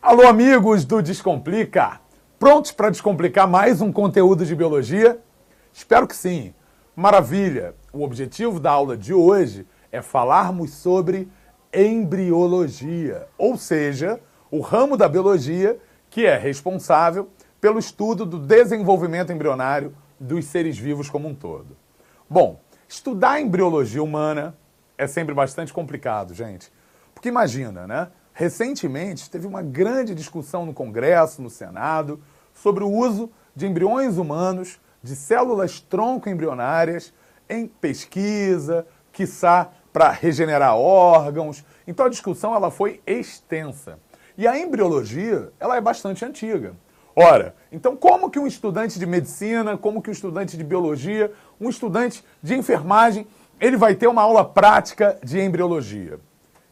Alô, amigos do Descomplica! Prontos para descomplicar mais um conteúdo de biologia? Espero que sim. Maravilha! O objetivo da aula de hoje é falarmos sobre embriologia, ou seja, o ramo da biologia que é responsável pelo estudo do desenvolvimento embrionário dos seres vivos como um todo. Bom, estudar a embriologia humana é sempre bastante complicado, gente. Porque imagina, né? Recentemente teve uma grande discussão no Congresso, no Senado, sobre o uso de embriões humanos, de células tronco embrionárias, em pesquisa, quiçá para regenerar órgãos. Então a discussão ela foi extensa. E a embriologia ela é bastante antiga. Ora, então como que um estudante de medicina, como que um estudante de biologia, um estudante de enfermagem, ele vai ter uma aula prática de embriologia?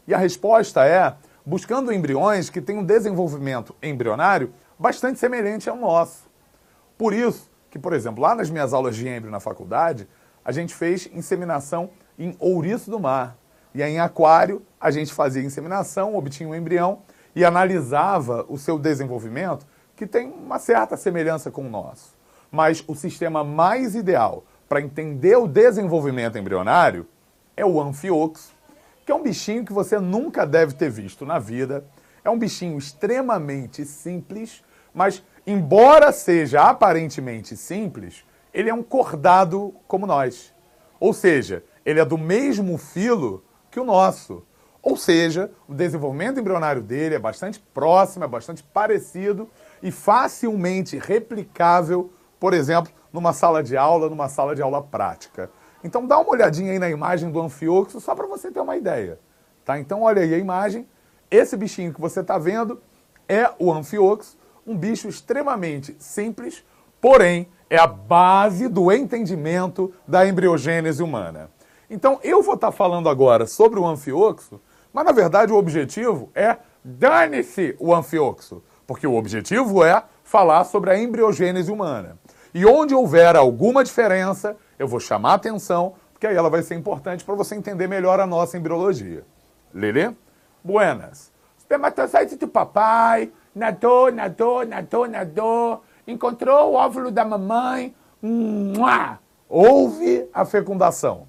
E a resposta é buscando embriões que têm um desenvolvimento embrionário bastante semelhante ao nosso. Por isso que, por exemplo, lá nas minhas aulas de embrio na faculdade, a gente fez inseminação em ouriço do mar. E aí, em aquário, a gente fazia inseminação, obtinha um embrião e analisava o seu desenvolvimento, que tem uma certa semelhança com o nosso. Mas o sistema mais ideal para entender o desenvolvimento embrionário é o anfioxo, que é um bichinho que você nunca deve ter visto na vida. É um bichinho extremamente simples, mas embora seja aparentemente simples, ele é um cordado como nós. Ou seja, ele é do mesmo filo que o nosso. Ou seja, o desenvolvimento embrionário dele é bastante próximo, é bastante parecido e facilmente replicável, por exemplo, numa sala de aula prática. Então dá uma olhadinha aí na imagem do anfioxo, só para você ter uma ideia. Tá? Então olha aí a imagem. Esse bichinho que você está vendo é o anfioxo, um bicho extremamente simples, porém é a base do entendimento da embriogênese humana. Então eu vou estar falando agora sobre o anfioxo, mas na verdade o objetivo é dane-se o anfioxo, porque o objetivo é falar sobre a embriogênese humana. E onde houver alguma diferença, eu vou chamar a atenção, porque aí ela vai ser importante para você entender melhor a nossa embriologia. Lelê? Buenas. Espermatozoide do papai, nadou, encontrou o óvulo da mamãe, houve a fecundação.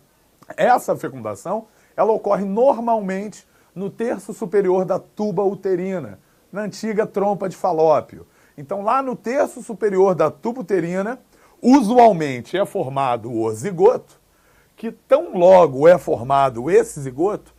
Essa fecundação, ela ocorre normalmente no terço superior da tuba uterina, na antiga trompa de Falópio. Então, lá no terço superior da tuba uterina, usualmente é formado o zigoto, que tão logo é formado esse zigoto,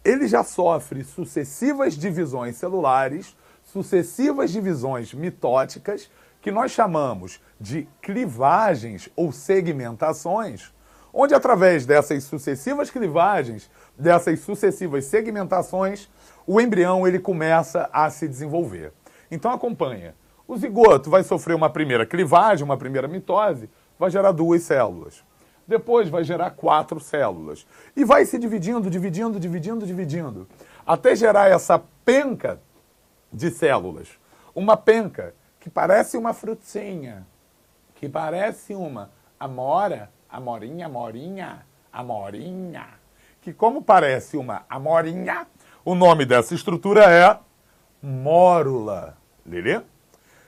ele já sofre sucessivas divisões celulares, sucessivas divisões mitóticas, que nós chamamos de clivagens ou segmentações, onde através dessas sucessivas clivagens, dessas sucessivas segmentações, o embrião ele começa a se desenvolver. Então acompanha. O zigoto vai sofrer uma primeira clivagem, uma primeira mitose, vai gerar 2 células. Depois vai gerar 4 células. E vai se dividindo, até gerar essa penca de células. Uma penca que parece uma frutinha, que parece uma amorinha, que como parece uma amorinha, o nome dessa estrutura é mórula. Lelê?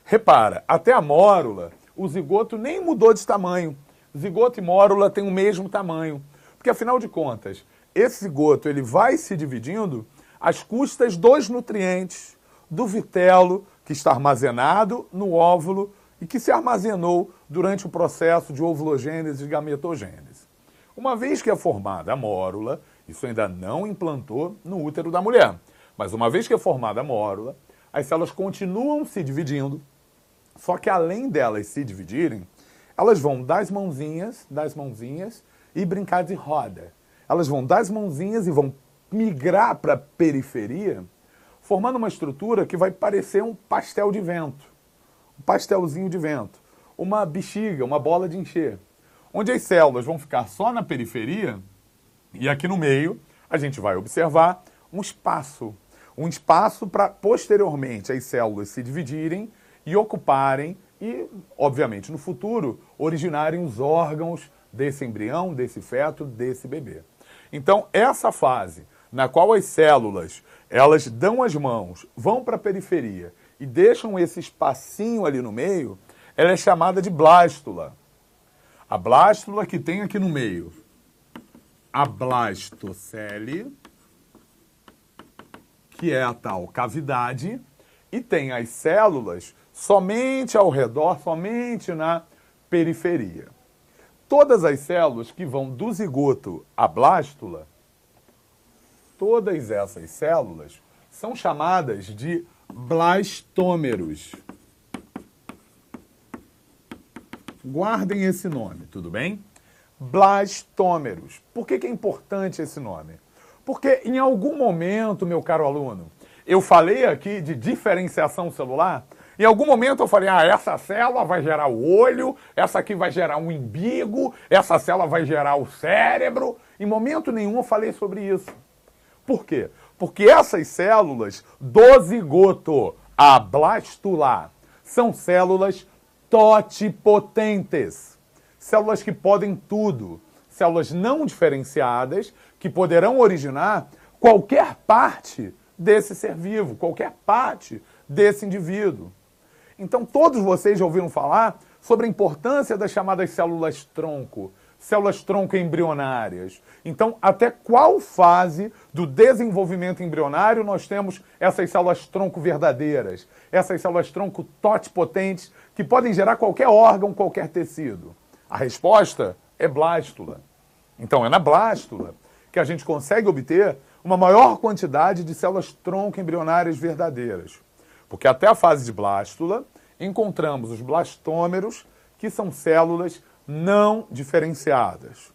Repara, até a mórula, o zigoto nem mudou de tamanho. Zigoto e mórula têm o mesmo tamanho. Porque, afinal de contas, esse zigoto ele vai se dividindo às custas dos nutrientes do vitelo que está armazenado no óvulo e que se armazenou durante o processo de ovulogênese e gametogênese. Uma vez que é formada a mórula, isso ainda não implantou no útero da mulher, mas uma vez que é formada a mórula, as células continuam se dividindo, só que além delas se dividirem, elas vão das mãozinhas e brincar de roda. Elas vão das mãozinhas e vão migrar para a periferia, formando uma estrutura que vai parecer um pastel de vento, um pastelzinho de vento, uma bexiga, uma bola de encher, onde as células vão ficar só na periferia e aqui no meio a gente vai observar um espaço para posteriormente as células se dividirem e ocuparem e, obviamente, no futuro, originarem os órgãos desse embrião, desse feto, desse bebê. Então, essa fase na qual as células, elas dão as mãos, vão para a periferia e deixam esse espacinho ali no meio, ela é chamada de blástula. A blástula que tem aqui no meio a blastocele, que é a tal cavidade, e tem as células somente ao redor, somente na periferia. Todas as células que vão do zigoto à blástula, todas essas células são chamadas de blastômeros. Guardem esse nome, tudo bem? Blastômeros. Por que é importante esse nome? Porque em algum momento, meu caro aluno, eu falei aqui de diferenciação celular. Em algum momento eu falei, essa célula vai gerar o olho, essa aqui vai gerar um umbigo, essa célula vai gerar o cérebro. Em momento nenhum eu falei sobre isso. Por quê? Porque essas células do zigoto à blástula são células totipotentes. Células que podem tudo. Células não diferenciadas que poderão originar qualquer parte desse ser vivo, qualquer parte desse indivíduo. Então, todos vocês já ouviram falar sobre a importância das chamadas células-tronco embrionárias. Então, até qual fase do desenvolvimento embrionário nós temos essas células-tronco verdadeiras, essas células-tronco totipotentes que podem gerar qualquer órgão, qualquer tecido? A resposta é blástula. Então, é na blástula que a gente consegue obter uma maior quantidade de células-tronco embrionárias verdadeiras. Porque até a fase de blástula, encontramos os blastômeros, que são células não diferenciadas.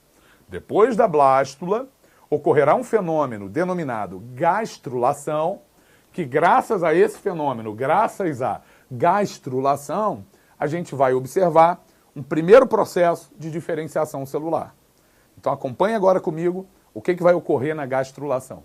Depois da blástula, ocorrerá um fenômeno denominado gastrulação, que graças a esse fenômeno, graças à gastrulação, a gente vai observar um primeiro processo de diferenciação celular. Então acompanhe agora comigo o que vai ocorrer na gastrulação.